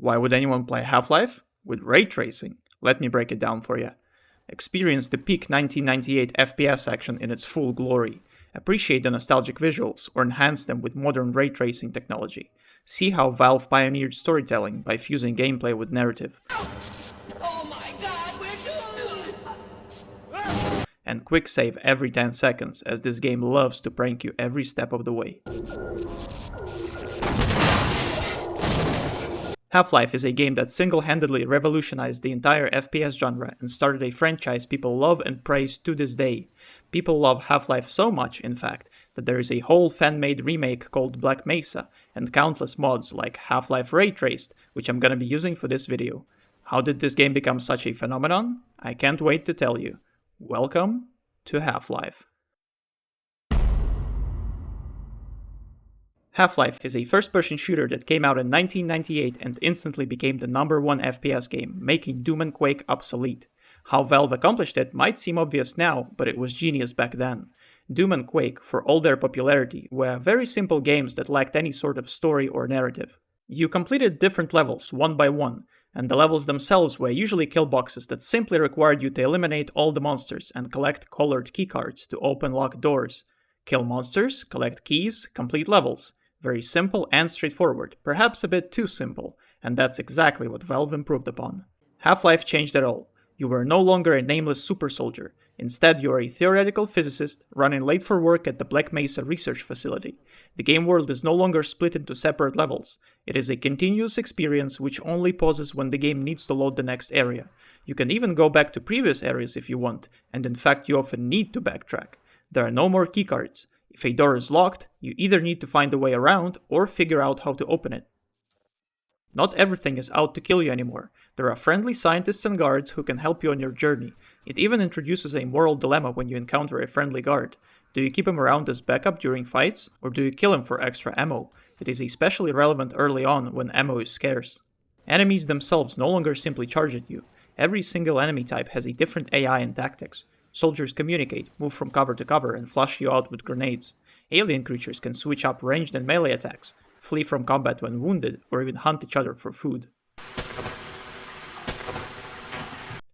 Why would anyone play Half-Life? With ray tracing. Let me break it down for you. Experience the peak 1998 FPS action in its full glory. Appreciate the nostalgic visuals or enhance them with modern ray tracing technology. See how Valve pioneered storytelling by fusing gameplay with narrative. Oh my god, we're doomed! And quick save every 10 seconds, as this game loves to prank you every step of the way. Half-Life is a game that single-handedly revolutionized the entire FPS genre and started a franchise people love and praise to this day. People love Half-Life so much, in fact, that there is a whole fan-made remake called Black Mesa, and countless mods like Half-Life Raytraced, which I'm gonna be using for this video. How did this game become such a phenomenon? I can't wait to tell you. Welcome to Half-Life. Half-Life is a first-person shooter that came out in 1998 and instantly became the #1 FPS game, making Doom and Quake obsolete. How Valve accomplished it might seem obvious now, but it was genius back then. Doom and Quake, for all their popularity, were very simple games that lacked any sort of story or narrative. You completed different levels, one by one, and the levels themselves were usually kill boxes that simply required you to eliminate all the monsters and collect colored keycards to open locked doors. Kill monsters, collect keys, complete levels. Very simple and straightforward, perhaps a bit too simple, and that's exactly what Valve improved upon. Half-Life changed it all. You were no longer a nameless super soldier. Instead, you are a theoretical physicist running late for work at the Black Mesa research facility. The game world is no longer split into separate levels. It is a continuous experience which only pauses when the game needs to load the next area. You can even go back to previous areas if you want, and in fact you often need to backtrack. There are no more keycards. If a door is locked, you either need to find a way around or figure out how to open it. Not everything is out to kill you anymore. There are friendly scientists and guards who can help you on your journey. It even introduces a moral dilemma when you encounter a friendly guard. Do you keep him around as backup during fights, or do you kill him for extra ammo? It is especially relevant early on when ammo is scarce. Enemies themselves no longer simply charge at you. Every single enemy type has a different AI and tactics. Soldiers communicate, move from cover to cover, and flush you out with grenades. Alien creatures can switch up ranged and melee attacks, flee from combat when wounded, or even hunt each other for food.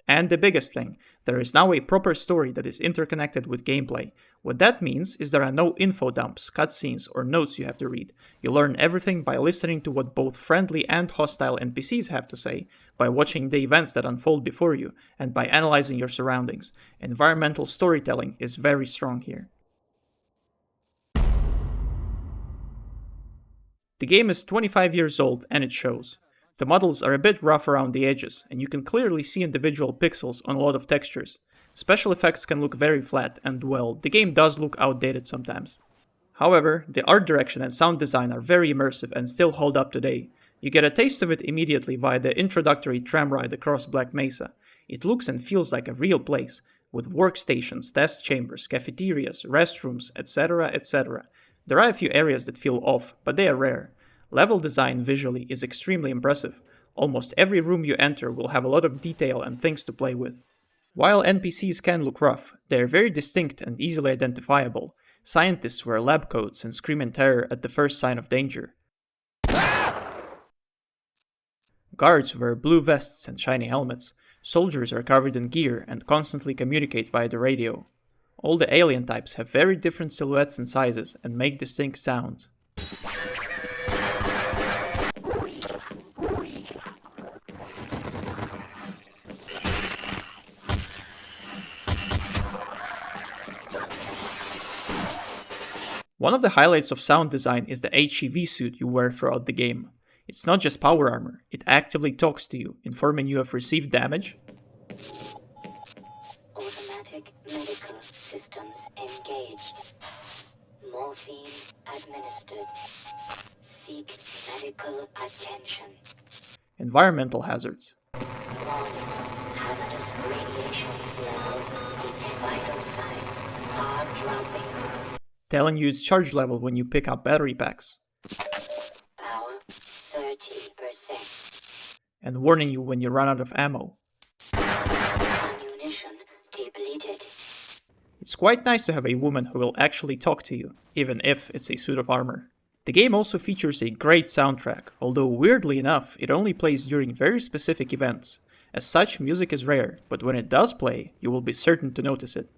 And the biggest thing, there is now a proper story that is interconnected with gameplay. What that means is there are no info dumps, cutscenes, or notes you have to read. You learn everything by listening to what both friendly and hostile NPCs have to say, by watching the events that unfold before you, and by analyzing your surroundings. Environmental storytelling is very strong here. The game is 25 years old and it shows. The models are a bit rough around the edges, and you can clearly see individual pixels on a lot of textures. Special effects can look very flat, and well, the game does look outdated sometimes. However, the art direction and sound design are very immersive and still hold up today. You get a taste of it immediately via the introductory tram ride across Black Mesa. It looks and feels like a real place, with workstations, test chambers, cafeterias, restrooms, etc., etc. There are a few areas that feel off, but they are rare. Level design visually is extremely impressive. Almost every room you enter will have a lot of detail and things to play with. While NPCs can look rough, they are very distinct and easily identifiable. Scientists wear lab coats and scream in terror at the first sign of danger. Guards wear blue vests and shiny helmets. Soldiers are covered in gear and constantly communicate via the radio. All the alien types have very different silhouettes and sizes and make distinct sounds. One of the highlights of sound design is the HEV suit you wear throughout the game. It's not just power armor, it actively talks to you, informing you of received damage. Automatic medical systems engaged. Morphine administered. Seek medical attention. Environmental hazards. Warning. Hazardous radiation levels detect vital signs are dropping. Telling you its charge level when you pick up battery packs. Power 30%. And warning you when you run out of ammo. Ammunition depleted. It's quite nice to have a woman who will actually talk to you, even if it's a suit of armor. The game also features a great soundtrack, although weirdly enough, it only plays during very specific events. As such, music is rare, but when it does play, you will be certain to notice it.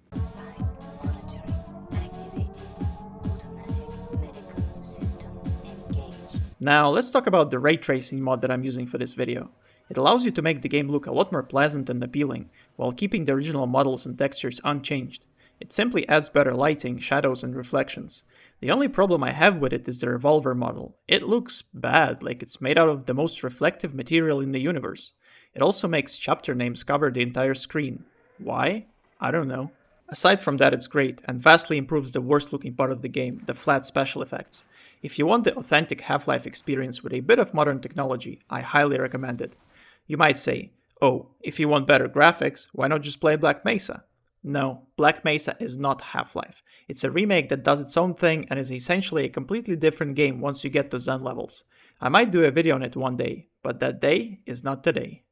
Now, let's talk about the ray tracing mod that I'm using for this video. It allows you to make the game look a lot more pleasant and appealing, while keeping the original models and textures unchanged. It simply adds better lighting, shadows, and reflections. The only problem I have with it is the revolver model. It looks bad, like it's made out of the most reflective material in the universe. It also makes chapter names cover the entire screen. Why? I don't know. Aside from that, it's great, and vastly improves the worst looking part of the game, the flat special effects. If you want the authentic Half-Life experience with a bit of modern technology, I highly recommend it. You might say, oh, if you want better graphics, why not just play Black Mesa? No, Black Mesa is not Half-Life. It's a remake that does its own thing and is essentially a completely different game once you get to Zen levels. I might do a video on it one day, but that day is not today.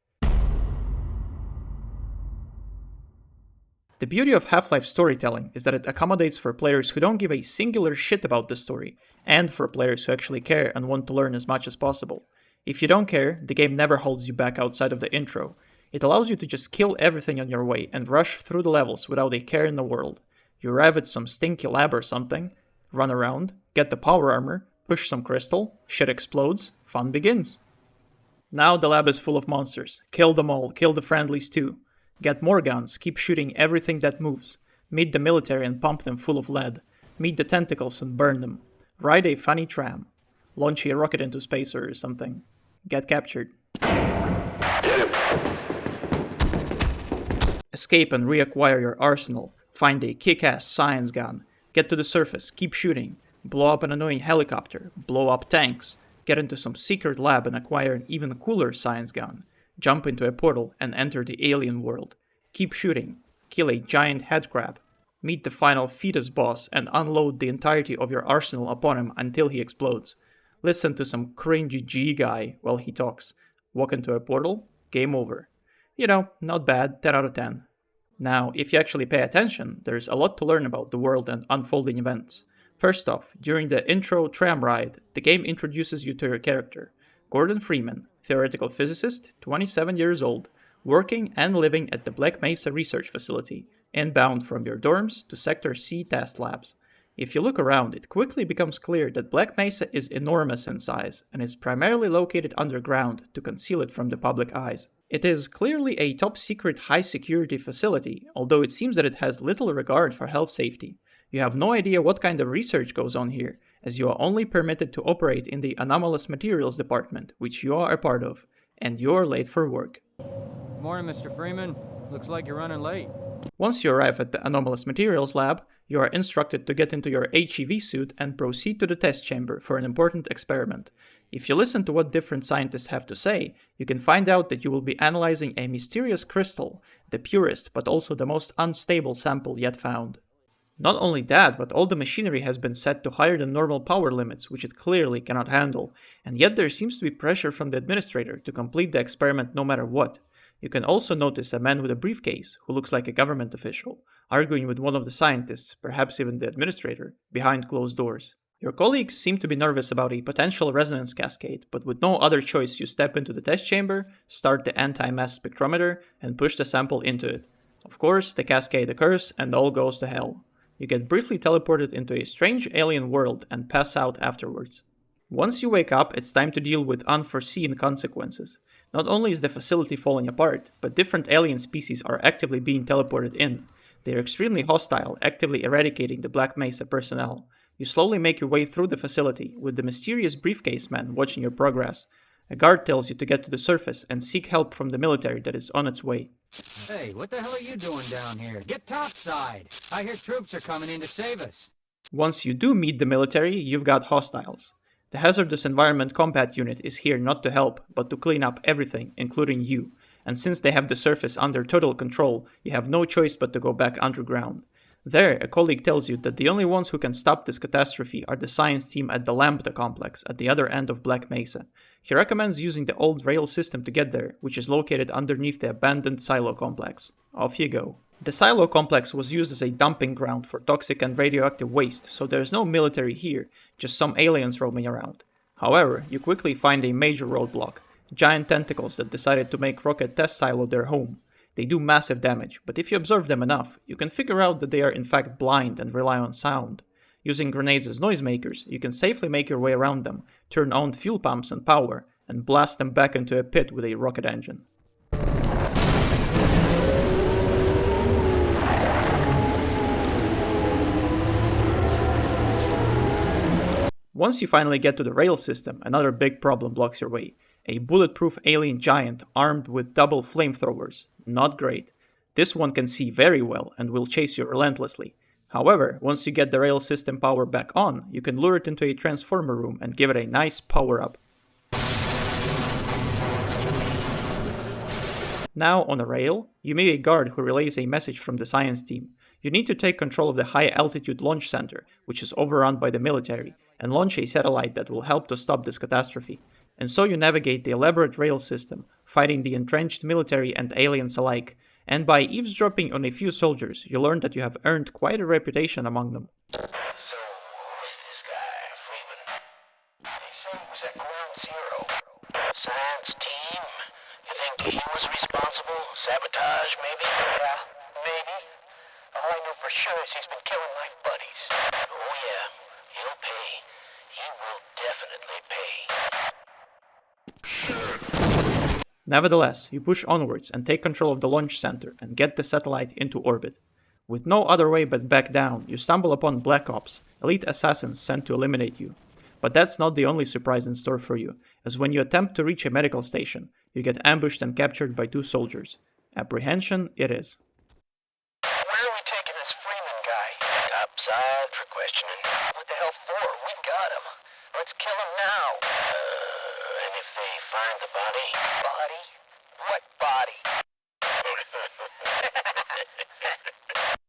The beauty of Half-Life storytelling is that it accommodates for players who don't give a singular shit about the story, and for players who actually care and want to learn as much as possible. If you don't care, the game never holds you back outside of the intro. It allows you to just kill everything on your way and rush through the levels without a care in the world. You arrive at some stinky lab or something, run around, get the power armor, push some crystal, shit explodes, fun begins. Now the lab is full of monsters. Kill them all, kill the friendlies too. Get more guns, keep shooting everything that moves. Meet the military and pump them full of lead. Meet the tentacles and burn them. Ride a funny tram. Launch a rocket into space or something. Get captured. Escape and reacquire your arsenal. Find a kick-ass science gun. Get to the surface, keep shooting. Blow up an annoying helicopter. Blow up tanks. Get into some secret lab and acquire an even cooler science gun. Jump into a portal and enter the alien world. Keep shooting. Kill a giant headcrab. Meet the final fetus boss and unload the entirety of your arsenal upon him until he explodes. Listen to some cringy G guy while he talks. Walk into a portal. Game over. You know, not bad, 10 out of 10. Now, if you actually pay attention, there's a lot to learn about the world and unfolding events. First off, during the intro tram ride, the game introduces you to your character, Gordon Freeman, theoretical physicist, 27 years old, working and living at the Black Mesa Research Facility, inbound from your dorms to Sector C test labs. If you look around, it quickly becomes clear that Black Mesa is enormous in size and is primarily located underground to conceal it from the public eyes. It is clearly a top-secret high-security facility, although it seems that it has little regard for health safety. You have no idea what kind of research goes on here, as you are only permitted to operate in the Anomalous Materials Department, which you are a part of, and you're late for work. Morning, Mr. Freeman. Looks like you're running late. Once you arrive at the Anomalous Materials Lab, you are instructed to get into your HEV suit and proceed to the test chamber for an important experiment. If you listen to what different scientists have to say, you can find out that you will be analyzing a mysterious crystal, the purest but also the most unstable sample yet found. Not only that, but all the machinery has been set to higher than normal power limits, which it clearly cannot handle, and yet there seems to be pressure from the administrator to complete the experiment no matter what. You can also notice a man with a briefcase, who looks like a government official, arguing with one of the scientists, perhaps even the administrator, behind closed doors. Your colleagues seem to be nervous about a potential resonance cascade, but with no other choice you step into the test chamber, start the anti-mass spectrometer, and push the sample into it. Of course, the cascade occurs and all goes to hell. You get briefly teleported into a strange alien world and pass out afterwards. Once you wake up, it's time to deal with unforeseen consequences. Not only is the facility falling apart, but different alien species are actively being teleported in. They are extremely hostile, actively eradicating the Black Mesa personnel. You slowly make your way through the facility, with the mysterious briefcase man watching your progress. A guard tells you to get to the surface and seek help from the military that is on its way. Hey, what the hell are you doing down here? Get topside! I hear troops are coming in to save us. Once you do meet the military, you've got hostiles. The Hazardous Environment Combat Unit is here not to help, but to clean up everything, including you. And since they have the surface under total control, you have no choice but to go back underground. There, a colleague tells you that the only ones who can stop this catastrophe are the science team at the Lambda complex at the other end of Black Mesa. He recommends using the old rail system to get there, which is located underneath the abandoned silo complex. Off you go. The silo complex was used as a dumping ground for toxic and radioactive waste, so there's no military here, just some aliens roaming around. However, you quickly find a major roadblock: giant tentacles that decided to make Rocket Test Silo their home. They do massive damage, but if you observe them enough, you can figure out that they are in fact blind and rely on sound. Using grenades as noisemakers, you can safely make your way around them, turn on fuel pumps and power, and blast them back into a pit with a rocket engine. Once you finally get to the rail system, another big problem blocks your way. A bulletproof alien giant armed with double flamethrowers. Not great. This one can see very well and will chase you relentlessly. However, once you get the rail system power back on, you can lure it into a transformer room and give it a nice power up. Now, on a rail, you meet a guard who relays a message from the science team. You need to take control of the High Altitude Launch Center, which is overrun by the military, and launch a satellite that will help to stop this catastrophe. And so you navigate the elaborate rail system, fighting the entrenched military and aliens alike, and by eavesdropping on a few soldiers, you learn that you have earned quite a reputation among them. So, who's this guy, Freeman? They say he was at Ground Zero. Science team? You think he was responsible? Sabotage, maybe? Yeah, maybe. All I know for sure is he's been killing my buddies. Oh yeah, he'll pay. He will definitely pay. Nevertheless, you push onwards and take control of the launch center and get the satellite into orbit. With no other way but back down, you stumble upon Black Ops, elite assassins sent to eliminate you. But that's not the only surprise in store for you, as when you attempt to reach a medical station, you get ambushed and captured by two soldiers. Apprehension it is. Where are we taking this Freeman guy? Topside for questioning. What the hell for? We got him. Let's kill him now. And if they find the body? Body? What body?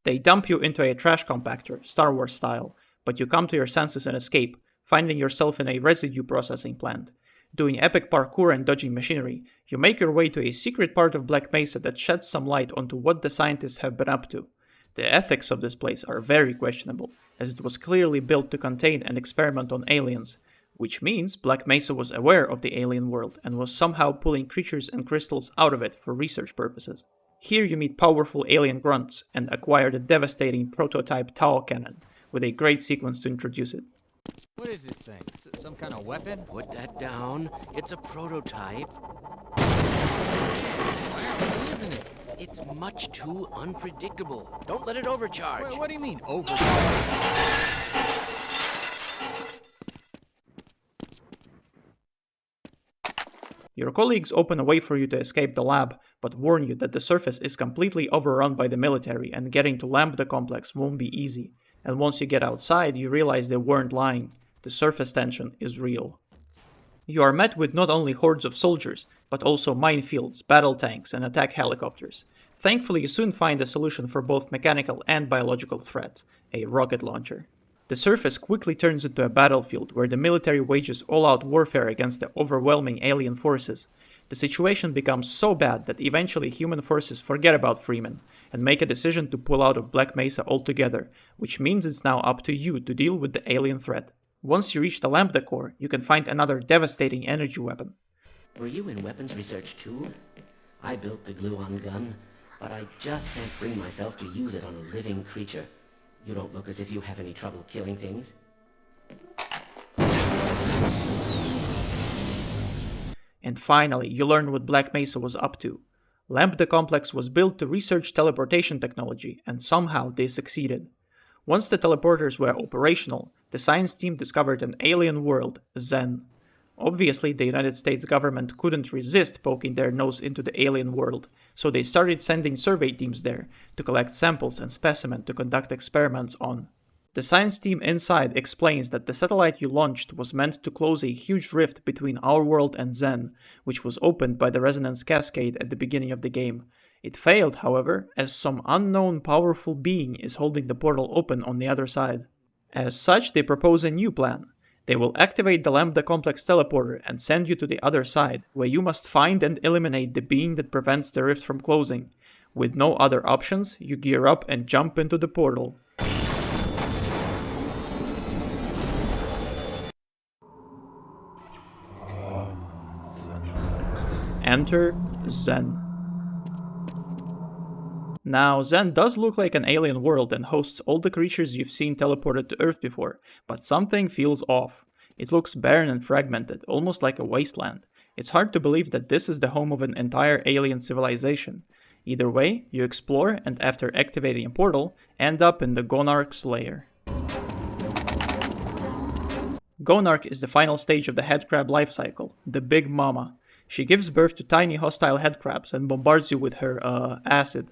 They dump you into a trash compactor, Star Wars style, but you come to your senses and escape, finding yourself in a residue processing plant. Doing epic parkour and dodging machinery, you make your way to a secret part of Black Mesa that sheds some light onto what the scientists have been up to. The ethics of this place are very questionable, as it was clearly built to contain and experiment on aliens, which means Black Mesa was aware of the alien world and was somehow pulling creatures and crystals out of it for research purposes. Here you meet powerful alien grunts and acquire the devastating prototype Tau cannon, with a great sequence to introduce it. What is this thing? Some kind of weapon? Put that down. It's a prototype. Why aren't we using it? It's much too unpredictable. Don't let it overcharge. What do you mean, over? Your colleagues open a way for you to escape the lab, but warn you that the surface is completely overrun by the military and getting to Lambda Complex won't be easy. And once you get outside, you realize they weren't lying. The surface tension is real. You are met with not only hordes of soldiers, but also minefields, battle tanks, and attack helicopters. Thankfully, you soon find a solution for both mechanical and biological threats: a rocket launcher. The surface quickly turns into a battlefield where the military wages all-out warfare against the overwhelming alien forces. The situation becomes so bad that eventually human forces forget about Freeman and make a decision to pull out of Black Mesa altogether, which means it's now up to you to deal with the alien threat. Once you reach the Lambda core, you can find another devastating energy weapon. Were you in weapons research too? I built the glue-on gun, but I just can't bring myself to use it on a living creature. You don't look as if you have any trouble killing things. And finally, you learn what Black Mesa was up to. Lambda Complex was built to research teleportation technology, and somehow they succeeded. Once the teleporters were operational, the science team discovered an alien world, Zen. Obviously, the United States government couldn't resist poking their nose into the alien world, so they started sending survey teams there to collect samples and specimens to conduct experiments on. The science team inside explains that the satellite you launched was meant to close a huge rift between our world and Zen, which was opened by the resonance cascade at the beginning of the game. It failed, however, as some unknown powerful being is holding the portal open on the other side. As such, they propose a new plan. They will activate the Lambda Complex teleporter and send you to the other side, where you must find and eliminate the being that prevents the rift from closing. With no other options, you gear up and jump into the portal. Enter Zen. Now, Zen does look like an alien world and hosts all the creatures you've seen teleported to Earth before, but something feels off. It looks barren and fragmented, almost like a wasteland. It's hard to believe that this is the home of an entire alien civilization. Either way, you explore and after activating a portal, end up in the Gonarch's lair. Gonarch is the final stage of the headcrab life cycle, the Big Mama. She gives birth to tiny hostile headcrabs and bombards you with her, acid.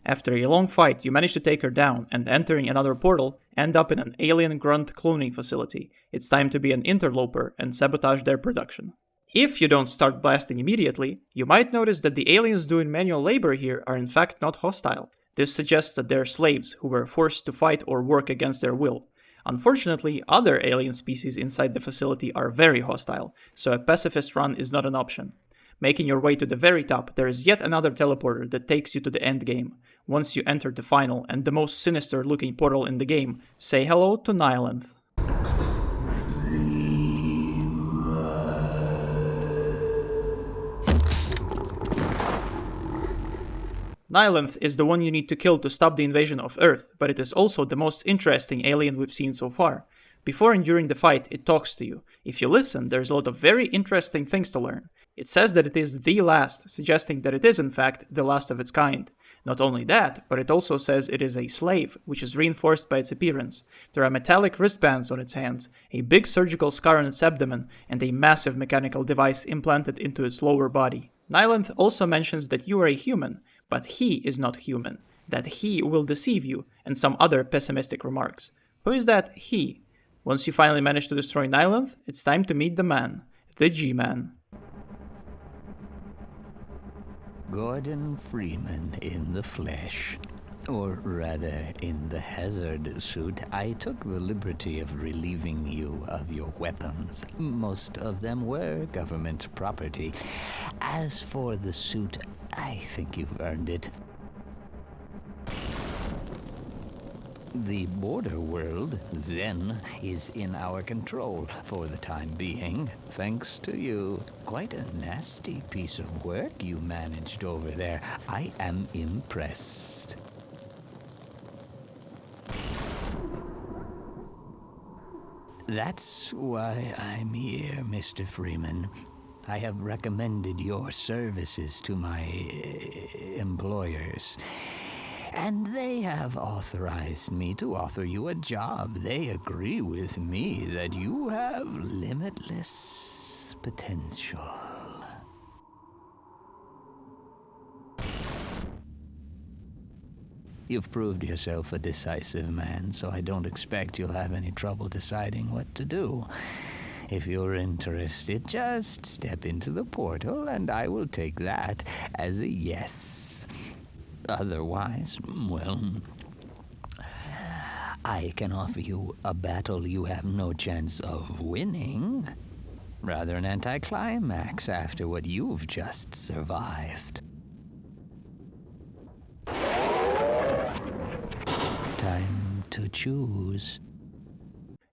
After a long fight, you manage to take her down, and entering another portal, end up in an alien grunt cloning facility. It's time to be an interloper and sabotage their production. If you don't start blasting immediately, you might notice that the aliens doing manual labor here are in fact not hostile. This suggests that they're slaves who were forced to fight or work against their will. Unfortunately, other alien species inside the facility are very hostile, so a pacifist run is not an option. Making your way to the very top, there is yet another teleporter that takes you to the end game. Once you enter the final and the most sinister looking portal in the game, say hello to Nylanth. Nylanth is the one you need to kill to stop the invasion of Earth, but it is also the most interesting alien we've seen so far. Before and during the fight, it talks to you. If you listen, there's a lot of very interesting things to learn. It says that it is the last, suggesting that it is in fact the last of its kind. Not only that, but it also says it is a slave, which is reinforced by its appearance. There are metallic wristbands on its hands, a big surgical scar on its abdomen, and a massive mechanical device implanted into its lower body. Nylanth also mentions that you are a human, but he is not human, that he will deceive you, and some other pessimistic remarks. Who is that he? Once you finally manage to destroy Nylanth, it's time to meet the man, the G-Man. Gordon Freeman in the flesh. Or rather, in the hazard suit. I took the liberty of relieving you of your weapons. Most of them were government property. As for the suit, I think you've earned it. The border world, Zen, is in our control for the time being, thanks to you. Quite a nasty piece of work you managed over there. I am impressed. That's why I'm here, Mr. Freeman. I have recommended your services to my employers. And they have authorized me to offer you a job. They agree with me that you have limitless potential. You've proved yourself a decisive man, so I don't expect you'll have any trouble deciding what to do. If you're interested, just step into the portal, and I will take that as a yes. Otherwise, well, I can offer you a battle you have no chance of winning. Rather an anticlimax after what you've just survived. Time to choose.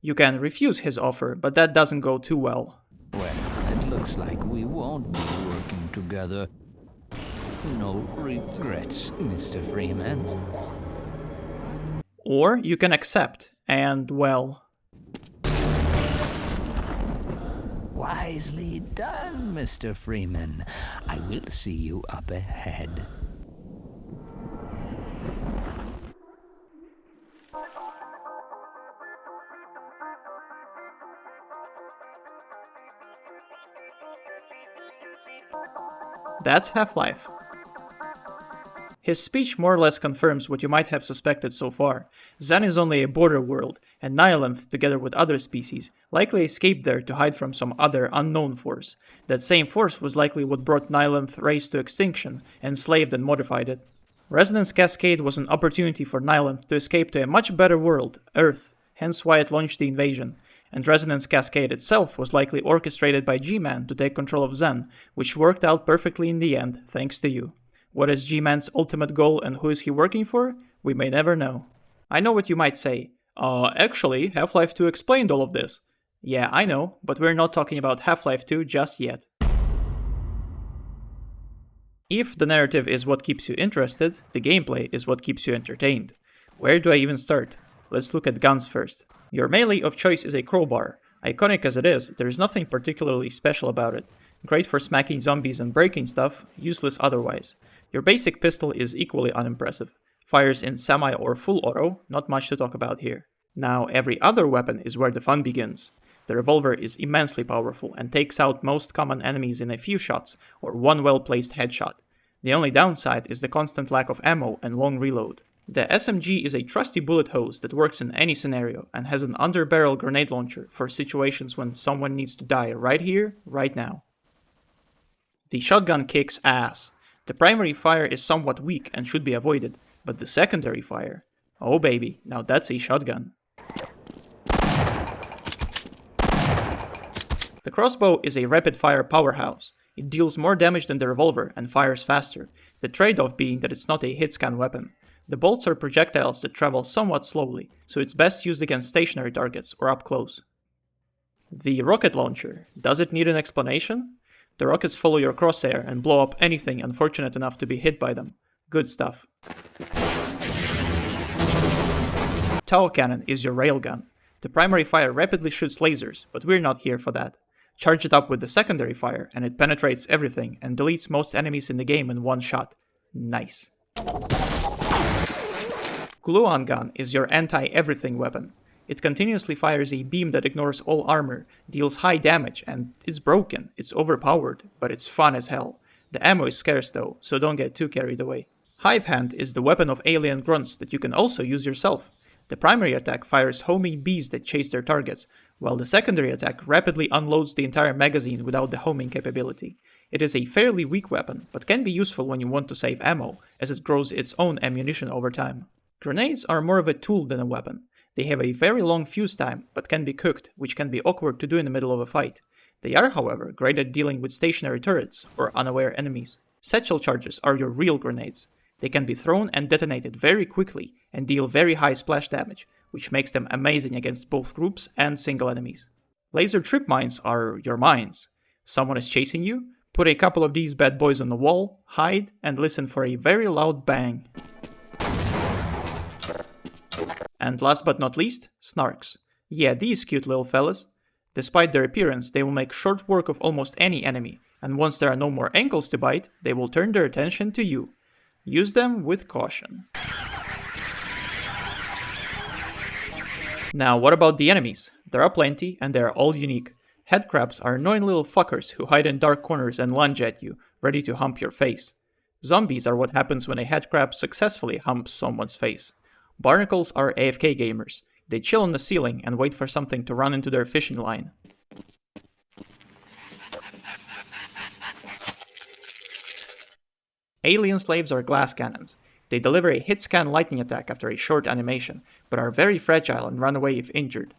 You can refuse his offer, but that doesn't go too well. Well, it looks like we won't be working together. No regrets, Mr. Freeman. Or you can accept, and well... Wisely done, Mr. Freeman. I will see you up ahead. That's Half-Life. His speech more or less confirms what you might have suspected so far. Zen is only a border world, and Nylanth, together with other species, likely escaped there to hide from some other unknown force. That same force was likely what brought Nylanth race to extinction, enslaved and modified it. Resonance Cascade was an opportunity for Nylanth to escape to a much better world, Earth, hence why it launched the invasion. And Resonance Cascade itself was likely orchestrated by G-Man to take control of Zen, which worked out perfectly in the end, thanks to you. What is G-Man's ultimate goal and who is he working for? We may never know. I know what you might say. Actually, Half-Life 2 explained all of this. Yeah, I know, but we're not talking about Half-Life 2 just yet. If the narrative is what keeps you interested, the gameplay is what keeps you entertained. Where do I even start? Let's look at guns first. Your melee of choice is a crowbar. Iconic as it is, there's nothing particularly special about it. Great for smacking zombies and breaking stuff, useless otherwise. Your basic pistol is equally unimpressive. Fires in semi or full auto, not much to talk about here. Now, every other weapon is where the fun begins. The revolver is immensely powerful and takes out most common enemies in a few shots or one well-placed headshot. The only downside is the constant lack of ammo and long reload. The SMG is a trusty bullet hose that works in any scenario and has an under-barrel grenade launcher for situations when someone needs to die right here, right now. The shotgun kicks ass. The primary fire is somewhat weak and should be avoided, but the secondary fire, oh baby, now that's a shotgun. The crossbow is a rapid-fire powerhouse. It deals more damage than the revolver and fires faster, the trade-off being that it's not a hit-scan weapon. The bolts are projectiles that travel somewhat slowly, so it's best used against stationary targets or up close. The rocket launcher, does it need an explanation? The rockets follow your crosshair and blow up anything unfortunate enough to be hit by them. Good stuff. Tow cannon is your railgun. The primary fire rapidly shoots lasers, but we're not here for that. Charge it up with the secondary fire, and it penetrates everything and deletes most enemies in the game in one shot. Nice. Glue-on gun is your anti-everything weapon. It continuously fires a beam that ignores all armor, deals high damage, and is broken. It's overpowered, but it's fun as hell. The ammo is scarce though, so don't get too carried away. Hive Hand is the weapon of alien grunts that you can also use yourself. The primary attack fires homing bees that chase their targets, while the secondary attack rapidly unloads the entire magazine without the homing capability. It is a fairly weak weapon, but can be useful when you want to save ammo, as it grows its own ammunition over time. Grenades are more of a tool than a weapon. They have a very long fuse time, but can be cooked, which can be awkward to do in the middle of a fight. They are, however, great at dealing with stationary turrets or unaware enemies. Satchel charges are your real grenades. They can be thrown and detonated very quickly and deal very high splash damage, which makes them amazing against both groups and single enemies. Laser trip mines are your mines. Someone is chasing you? Put a couple of these bad boys on the wall, hide, and listen for a very loud bang. And last but not least, snarks. Yeah, these cute little fellas. Despite their appearance, they will make short work of almost any enemy, and once there are no more ankles to bite, they will turn their attention to you. Use them with caution. Now, what about the enemies? There are plenty, and they are all unique. Headcrabs are annoying little fuckers who hide in dark corners and lunge at you, ready to hump your face. Zombies are what happens when a headcrab successfully humps someone's face. Barnacles are AFK gamers. They chill on the ceiling and wait for something to run into their fishing line. Alien slaves are glass cannons. They deliver a hit-scan lightning attack after a short animation, but are very fragile and run away if injured.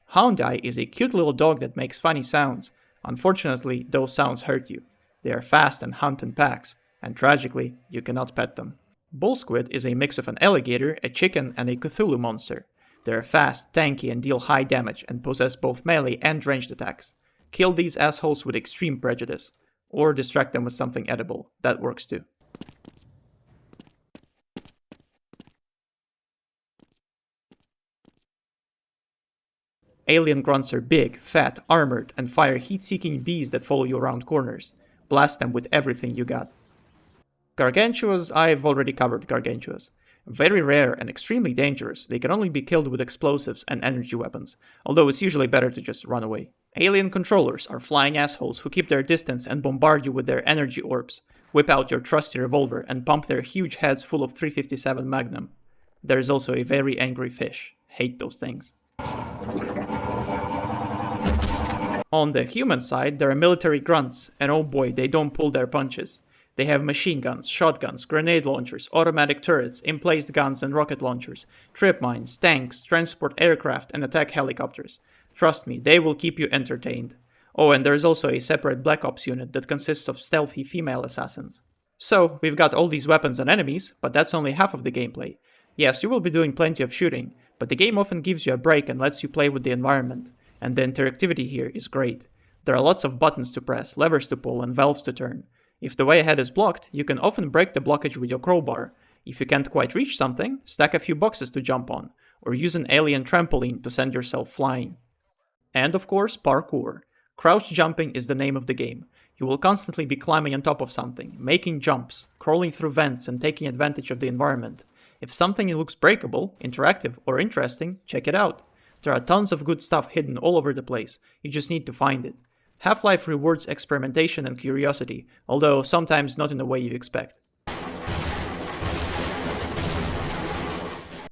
Hound Eye is a cute little dog that makes funny sounds. Unfortunately, those sounds hurt you. They are fast and hunt in packs, and tragically, you cannot pet them. Bull Squid is a mix of an alligator, a chicken, and a Cthulhu monster. They are fast, tanky, and deal high damage, and possess both melee and ranged attacks. Kill these assholes with extreme prejudice, or distract them with something edible. That works too. Alien grunts are big, fat, armored, and fire heat-seeking bees that follow you around corners. Blast them with everything you got. Gargantuas, I've already covered Gargantuas. Very rare and extremely dangerous, they can only be killed with explosives and energy weapons, although it's usually better to just run away. Alien controllers are flying assholes who keep their distance and bombard you with their energy orbs, whip out your trusty revolver, and pump their huge heads full of 357 Magnum. There's also a very angry fish. Hate those things. On the human side, there are military grunts, and oh boy, they don't pull their punches. They have machine guns, shotguns, grenade launchers, automatic turrets, emplaced guns and rocket launchers, trip mines, tanks, transport aircraft, and attack helicopters. Trust me, they will keep you entertained. Oh, and there's also a separate Black Ops unit that consists of stealthy female assassins. So, we've got all these weapons and enemies, but that's only half of the gameplay. Yes, you will be doing plenty of shooting, but the game often gives you a break and lets you play with the environment, and the interactivity here is great. There are lots of buttons to press, levers to pull, and valves to turn. If the way ahead is blocked, you can often break the blockage with your crowbar. If you can't quite reach something, stack a few boxes to jump on, or use an alien trampoline to send yourself flying. And of course, parkour. Crouch jumping is the name of the game. You will constantly be climbing on top of something, making jumps, crawling through vents, and taking advantage of the environment. If something looks breakable, interactive, or interesting, check it out. There are tons of good stuff hidden all over the place, you just need to find it. Half-Life rewards experimentation and curiosity, although sometimes not in the way you expect.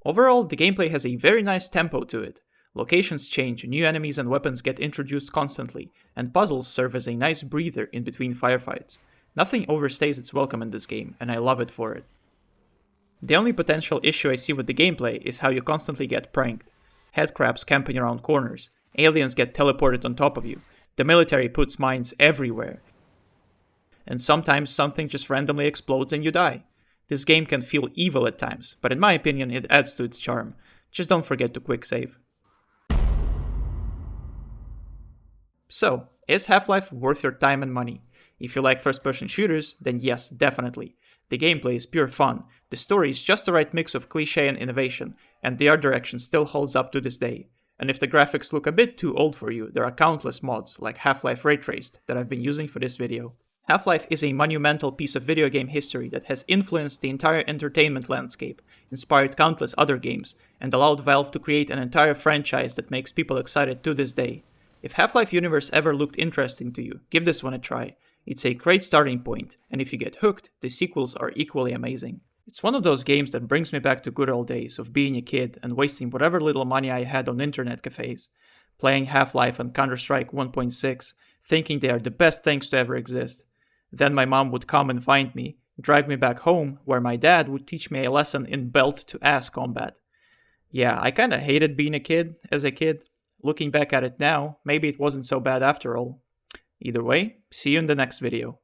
Overall, the gameplay has a very nice tempo to it. Locations change, new enemies and weapons get introduced constantly, and puzzles serve as a nice breather in between firefights. Nothing overstays its welcome in this game, and I love it for it. The only potential issue I see with the gameplay is how you constantly get pranked. Headcrabs camping around corners, aliens get teleported on top of you, the military puts mines everywhere, and sometimes something just randomly explodes and you die. This game can feel evil at times, but in my opinion it adds to its charm. Just don't forget to quick save. So, is Half-Life worth your time and money? If you like first-person shooters, then yes, definitely. The gameplay is pure fun, the story is just the right mix of cliché and innovation, and the art direction still holds up to this day. And if the graphics look a bit too old for you, there are countless mods, like Half-Life raytraced, that I've been using for this video. Half-Life is a monumental piece of video game history that has influenced the entire entertainment landscape, inspired countless other games, and allowed Valve to create an entire franchise that makes people excited to this day. If Half-Life universe ever looked interesting to you, give this one a try. It's a great starting point, and if you get hooked, the sequels are equally amazing. It's one of those games that brings me back to good old days of being a kid and wasting whatever little money I had on internet cafes, playing Half-Life and Counter-Strike 1.6, thinking they are the best things to ever exist. Then my mom would come and find me, drag me back home, where my dad would teach me a lesson in belt-to-ass combat. Yeah, I kinda hated being a kid as a kid. Looking back at it now, maybe it wasn't so bad after all. Either way, see you in the next video.